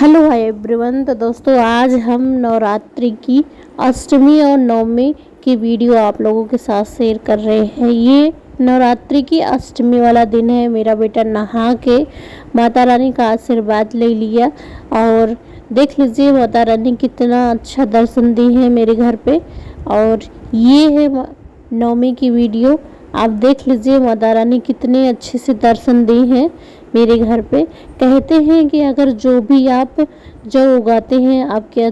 Hello hi everyone. तो दोस्तों आज हम नवरात्रि की अष्टमी और नवमी की वीडियो आप लोगों के साथ शेयर कर रहे हैं। ये नवरात्रि की अष्टमी वाला दिन है। मेरा बेटा नहा के माता रानी का आशीर्वाद ले लिया और देख लीजिए माता रानी कितना अच्छा दर्शन दी है मेरे घर पे। और ये है नवमी की वीडियो। आप देख लीजिए माता रानी कितने अच्छे से दर्शन दी हैं मेरे घर पे। कहते हैं कि अगर जो भी आप जौ उगाते हैं आपके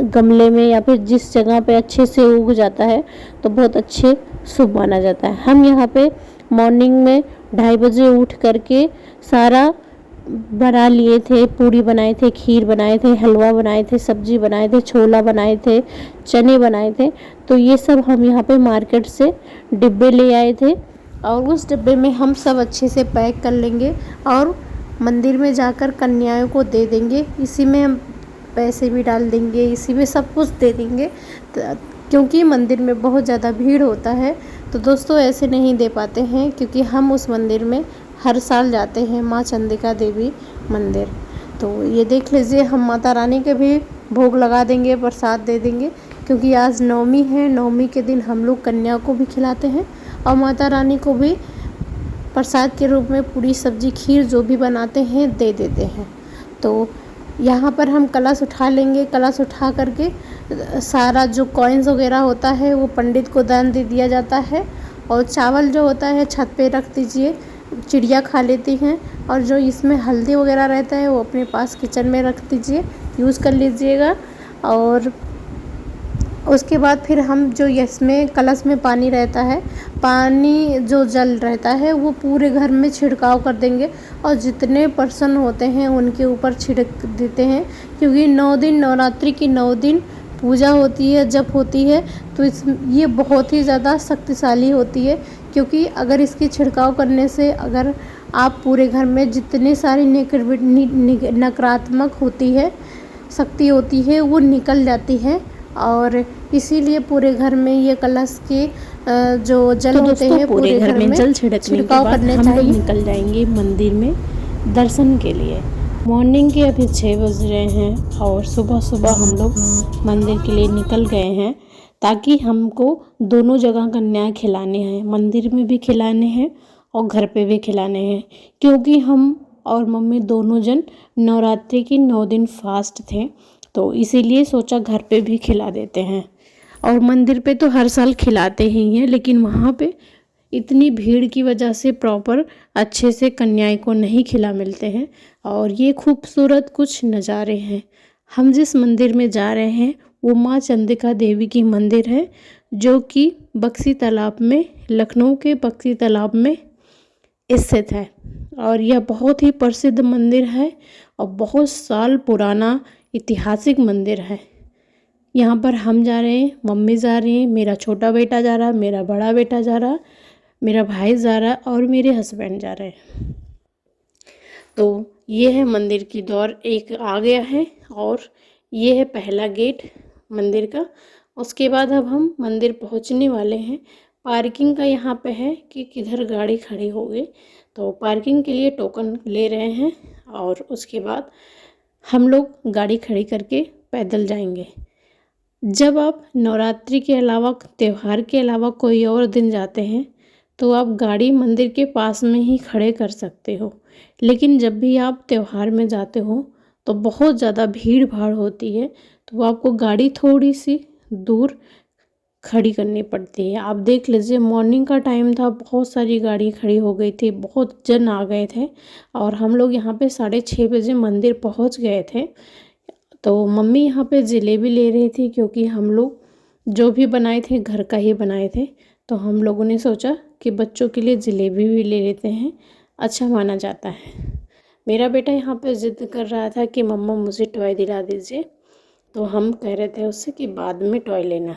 गमले में या फिर जिस जगह पे अच्छे से उग जाता है तो बहुत अच्छे शुभ माना जाता है। हम यहाँ पे मॉर्निंग में 2:30 बजे उठ करके सारा बना लिए थे। पूरी बनाए थे, खीर बनाए थे, हलवा बनाए थे, सब्जी बनाए थे, छोला बनाए थे, चने बनाए थे। तो ये सब हम यहाँ पे मार्केट से डिब्बे ले आए थे और उस डिब्बे में हम सब अच्छे से पैक कर लेंगे और मंदिर में जाकर कन्याओं को दे देंगे। इसी में हम पैसे भी डाल देंगे, इसी में सब कुछ दे देंगे क्योंकि मंदिर में बहुत ज़्यादा भीड़ होता है। तो दोस्तों ऐसे नहीं दे पाते हैं क्योंकि हम उस मंदिर में हर साल जाते हैं, माँ चंडिका देवी मंदिर। तो ये देख लीजिए हम माता रानी के भी भोग लगा देंगे, प्रसाद दे देंगे क्योंकि आज नवमी है। नवमी के दिन हम लोग कन्या को भी खिलाते हैं और माता रानी को भी प्रसाद के रूप में पूरी सब्जी खीर जो भी बनाते हैं दे देते हैं। तो यहाँ पर हम कलश उठा लेंगे। कलश उठा करके सारा जो कॉइन्स वगैरह होता है वो पंडित को दान दे दिया जाता है और चावल जो होता है छत पे रख दीजिए, चिड़िया खा लेती हैं। और जो इसमें हल्दी वगैरह रहता है वो अपने पास किचन में रख दीजिए, यूज़ कर लीजिएगा। और उसके बाद फिर हम जो इसमें कलश में पानी रहता है, पानी जो जल रहता है वो पूरे घर में छिड़काव कर देंगे और जितने पर्सन होते हैं उनके ऊपर छिड़क देते हैं क्योंकि 9 दिन नवरात्रि की 9 दिन पूजा होती है, जप होती है। तो ये बहुत ही ज़्यादा शक्तिशाली होती है क्योंकि अगर इसकी छिड़काव करने से अगर आप पूरे घर में जितने सारी नकारात्मक होती है शक्ति होती है वो निकल जाती है। और इसीलिए पूरे घर में ये कलश के जो जल होते हैं पूरे घर में जल छिड़कने के बाद हम लोग निकल जाएंगे मंदिर में दर्शन के लिए। मॉर्निंग के अभी 6 बज रहे हैं और सुबह सुबह हम लोग मंदिर के लिए निकल गए हैं ताकि हमको दोनों जगह कन्या खिलाने हैं, मंदिर में भी खिलाने हैं और घर पे भी खिलाने हैं क्योंकि हम और मम्मी दोनों जन नवरात्रि की 9 दिन फास्ट थे। तो इसीलिए सोचा घर पे भी खिला देते हैं। और मंदिर पे तो हर साल खिलाते ही हैं लेकिन वहाँ पे इतनी भीड़ की वजह से प्रॉपर अच्छे से कन्याएं को नहीं खिला मिलते हैं। और ये खूबसूरत कुछ नज़ारे हैं। हम जिस मंदिर में जा रहे हैं वो माँ चंडिका देवी की मंदिर है जो कि बक्सी तालाब में, लखनऊ के बक्सी तालाब में स्थित है। और यह बहुत ही प्रसिद्ध मंदिर है और बहुत साल पुराना ऐतिहासिक मंदिर है। यहाँ पर हम जा रहे हैं, मम्मी जा रही हैं, मेरा छोटा बेटा जा रहा है, मेरा बड़ा बेटा जा रहा है, मेरा भाई जा रहा है और मेरे हस्बैंड जा रहे हैं। तो ये है मंदिर की द्वार एक आ गया है और ये है पहला गेट मंदिर का। उसके बाद अब हम मंदिर पहुँचने वाले हैं। पार्किंग का यहाँ पे है कि किधर गाड़ी खड़ी होगी, तो पार्किंग के लिए टोकन ले रहे हैं और उसके बाद हम लोग गाड़ी खड़ी करके पैदल जाएंगे। जब आप नवरात्रि के अलावा, त्यौहार के अलावा कोई और दिन जाते हैं तो आप गाड़ी मंदिर के पास में ही खड़े कर सकते हो, लेकिन जब भी आप त्यौहार में जाते हो तो बहुत ज़्यादा भीड़ भाड़ होती है तो आपको गाड़ी थोड़ी सी दूर खड़ी करनी पड़ती है। आप देख लीजिए मॉर्निंग का टाइम था, बहुत सारी गाड़ी खड़ी हो गई थी, बहुत जन आ गए थे और हम लोग यहाँ पे 6:30 बजे मंदिर पहुँच गए थे। तो मम्मी यहाँ पे जलेबी ले रही थी क्योंकि हम लोग जो भी बनाए थे घर का ही बनाए थे। तो हम लोगों ने सोचा कि बच्चों के लिए जलेबी भी ले लेते हैं, अच्छा माना जाता है। मेरा बेटा यहाँ पे ज़िद कर रहा था कि मम्मा मुझे टॉय दिला दीजिए, तो हम कह रहे थे उससे कि बाद में टॉय लेना।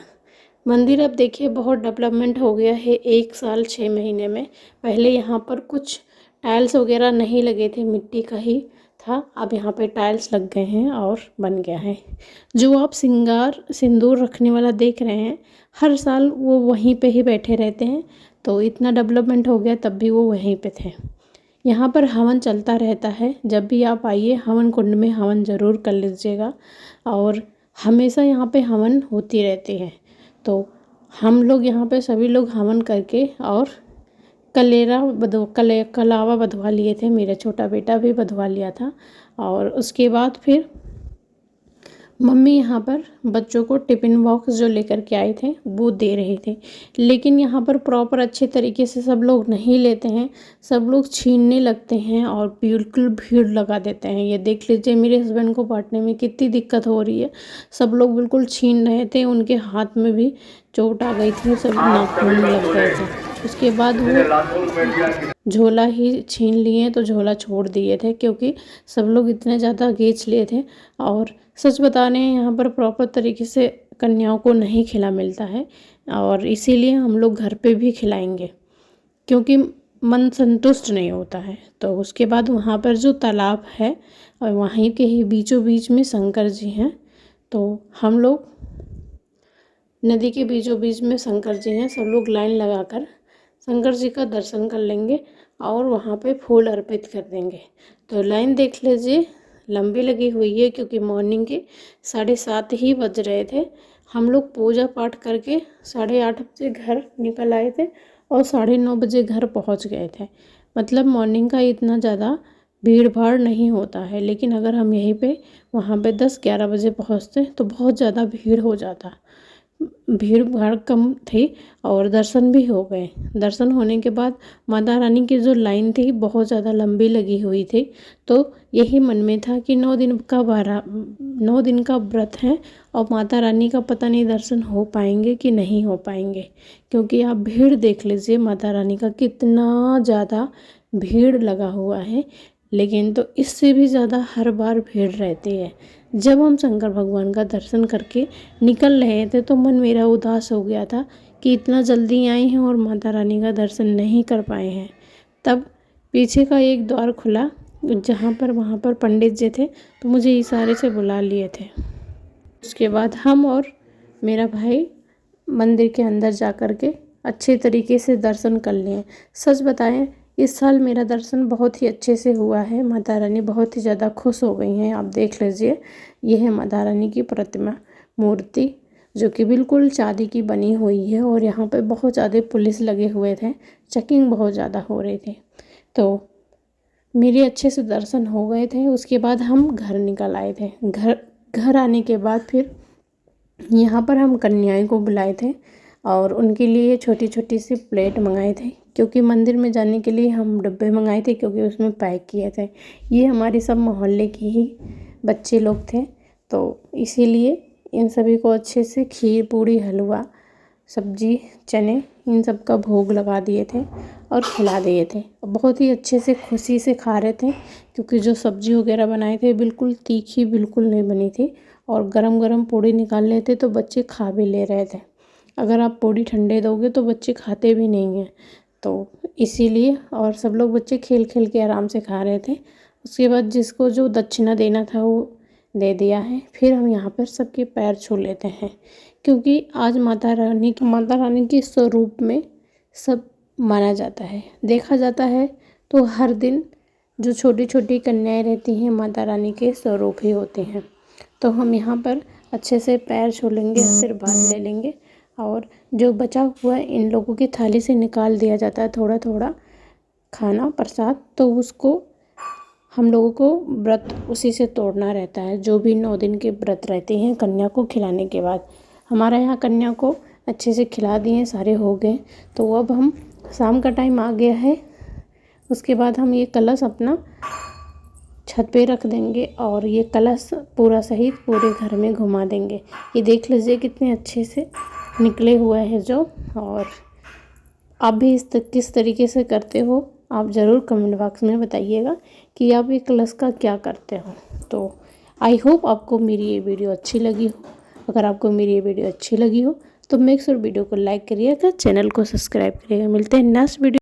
मंदिर अब देखिए बहुत डेवलपमेंट हो गया है 1 साल 6 महीने में। पहले यहाँ पर कुछ टाइल्स वगैरह नहीं लगे थे, मिट्टी का ही था। अब यहाँ पे टाइल्स लग गए हैं और बन गया है। जो आप सिंदूर रखने वाला देख रहे हैं, हर साल वो वहीं पे ही बैठे रहते हैं। तो इतना डेवलपमेंट हो गया तब भी वो वहीं पे थे। यहाँ पर हवन चलता रहता है। जब भी आप आइए हवन कुंड में हवन ज़रूर कर लीजिएगा और हमेशा यहाँ पे हवन होती रहती है। तो हम लोग यहाँ पे सभी लोग हवन करके और कलावा बधवा लिए थे। मेरा छोटा बेटा भी बधवा लिया था और उसके बाद फिर मम्मी यहाँ पर बच्चों को टिफ़िन बॉक्स जो लेकर के आए थे वो दे रहे थे। लेकिन यहाँ पर प्रॉपर अच्छे तरीके से सब लोग नहीं लेते हैं, सब लोग छीनने लगते हैं और बिल्कुल भीड़ लगा देते हैं। ये देख लीजिए मेरे हस्बैंड को बांटने में कितनी दिक्कत हो रही है। सब लोग बिल्कुल छीन रहे थे, उनके हाथ में भी चोट आ गई थी, सब नाखून लग गए थे। उसके बाद वो झोला ही छीन लिए तो झोला छोड़ दिए थे क्योंकि सब लोग इतने ज़्यादा खींच लिए थे। और सच बता रहे हैं यहाँ पर प्रॉपर तरीके से कन्याओं को नहीं खिला मिलता है और इसीलिए हम लोग घर पे भी खिलाएंगे क्योंकि मन संतुष्ट नहीं होता है। तो उसके बाद वहाँ पर जो तालाब है और वहीं के ही बीचों बीच में शंकर जी हैं, तो हम लोग नदी के बीचों बीच में शंकर जी हैं, सब लोग लाइन लगाकर शंकर जी का दर्शन कर लेंगे और वहाँ पे फूल अर्पित कर देंगे। तो लाइन देख लीजिए लंबी लगी हुई है क्योंकि मॉर्निंग के 7:30 ही बज रहे थे। हम लोग पूजा पाठ करके 8:30 बजे घर निकल आए थे और 9:30 बजे घर पहुँच गए थे। मतलब मॉर्निंग का इतना ज़्यादा भीड़ भाड़ नहीं होता है, लेकिन अगर हम यहीं पे वहाँ पे 10-11 बजे पहुँचते तो बहुत ज़्यादा भीड़ हो जाता। भीड़ भाड़ कम थी और दर्शन भी हो गए। दर्शन होने के बाद माता रानी की जो लाइन थी बहुत ज़्यादा लंबी लगी हुई थी। तो यही मन में था कि 9 दिन का व्रत है और माता रानी का पता नहीं दर्शन हो पाएंगे कि नहीं हो पाएंगे, क्योंकि आप भीड़ देख लीजिए माता रानी का कितना ज़्यादा भीड़ लगा हुआ है। लेकिन तो इससे भी ज़्यादा हर बार भीड़ रहती है। जब हम शंकर भगवान का दर्शन करके निकल रहे थे तो मन मेरा उदास हो गया था कि इतना जल्दी आए हैं और माता रानी का दर्शन नहीं कर पाए हैं। तब पीछे का एक द्वार खुला जहाँ पर वहाँ पर पंडित जी थे, तो मुझे इशारे से बुला लिए थे। उसके बाद हम और मेरा भाई मंदिर के अंदर जा कर के अच्छे तरीके से दर्शन कर लिए। सच बताएं इस साल मेरा दर्शन बहुत ही अच्छे से हुआ है। माता रानी बहुत ही ज़्यादा खुश हो गई हैं। आप देख लीजिए ये है माता रानी की प्रतिमा मूर्ति जो कि बिल्कुल चांदी की बनी हुई है और यहाँ पे बहुत ज़्यादा पुलिस लगे हुए थे, चेकिंग बहुत ज़्यादा हो रही थी। तो मेरे अच्छे से दर्शन हो गए थे। उसके बाद हम घर निकल आए थे। घर आने के बाद फिर यहाँ पर हम कन्याएं को बुलाए थे और उनके लिए छोटी छोटी सी प्लेट मंगाए थे, क्योंकि मंदिर में जाने के लिए हम डब्बे मंगाए थे क्योंकि उसमें पैक किए थे। ये हमारे सब मोहल्ले के ही बच्चे लोग थे, तो इसीलिए इन सभी को अच्छे से खीर पूड़ी हलवा सब्जी चने इन सब का भोग लगा दिए थे और खिला दिए थे। बहुत ही अच्छे से खुशी से खा रहे थे क्योंकि जो सब्जी वगैरह बनाए थे बिल्कुल तीखी बिल्कुल नहीं बनी थी और गरम गरम पूड़ी निकाल लेते तो बच्चे खा भी ले रहे थे। अगर आप पूड़ी ठंडे दोगे तो बच्चे खाते भी नहीं हैं, तो इसीलिए और सब लोग बच्चे खेल खेल के आराम से खा रहे थे। उसके बाद जिसको जो दक्षिणा देना था वो दे दिया है। फिर हम यहाँ पर सबके पैर छू लेते हैं क्योंकि आज माता रानी के स्वरूप में सब माना जाता है, देखा जाता है। तो हर दिन जो छोटी छोटी कन्याएं रहती हैं माता रानी के स्वरूप ही होते हैं। तो हम यहाँ पर अच्छे से पैर छू लेंगे, आशीर्वाद ले लेंगे और जो बचा हुआ है इन लोगों की थाली से निकाल दिया जाता है थोड़ा थोड़ा खाना प्रसाद। तो उसको हम लोगों को व्रत उसी से तोड़ना रहता है। जो भी 9 दिन के व्रत रहते हैं कन्या को खिलाने के बाद, हमारा यहाँ कन्या को अच्छे से खिला दिए, सारे हो गए। तो अब हम शाम का टाइम आ गया है। उसके बाद हम ये कलश अपना छत पे रख देंगे और ये कलश पूरा सहित पूरे घर में घुमा देंगे। ये देख लीजिए कितने अच्छे से निकले हुए हैं जो। और आप भी किस तरीके से करते हो आप ज़रूर कमेंट बॉक्स में बताइएगा कि आप ये कलश का क्या करते हो। तो आई होप आपको मेरी ये वीडियो अच्छी लगी हो। अगर आपको मेरी ये वीडियो अच्छी लगी हो तो मेक श्योर वीडियो को लाइक करिएगा, चैनल को सब्सक्राइब करिएगा। मिलते हैं नेक्स्ट वीडियो।